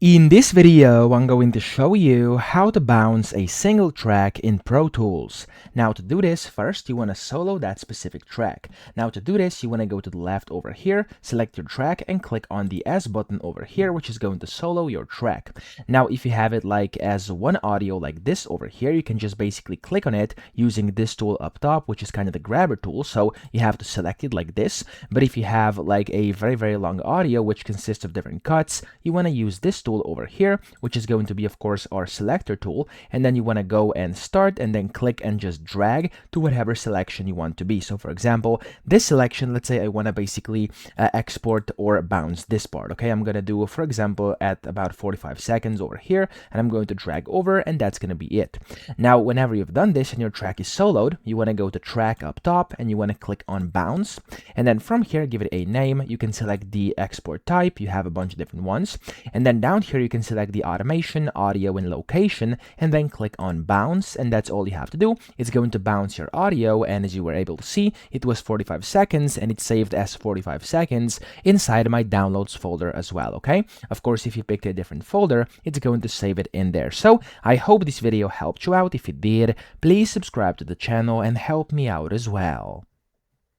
In this video, I'm going to show you how to bounce a single track in Pro Tools. Now to do this, first you want to solo that specific track. Now to do this, you want to go to the left over here, select your track and click on the S button over here, which is going to solo your track. Now if you have it like as one audio like this over here, you can just basically click on it using this tool up top, which is kind of the grabber tool. So you have to select it like this. But if you have like a very long audio, which consists of different cuts, you want to use this tool over here, which is going to be of course our selector tool, and then you want to go and start and then click and just drag to whatever selection you want to be. So for example, this selection, let's say I want to basically export or bounce this part. Okay, I'm going to do, for example, at about 45 seconds over here, and I'm going to drag over, and that's going to be it. Now whenever you've done this and your track is soloed, you want to go to track up top and you want to click on bounce, and then from here give it a name. You can select the export type, you have a bunch of different ones, and then down here you can select the automation, audio, and location, and then click on bounce, and that's all you have to do. It's going to bounce your audio, and as you were able to see, it was 45 seconds and it's saved as 45 seconds inside my downloads folder as well. Okay, of course if you picked a different folder, it's going to save it in there. So I hope this video helped you out. If it did, please subscribe to the channel and help me out as well.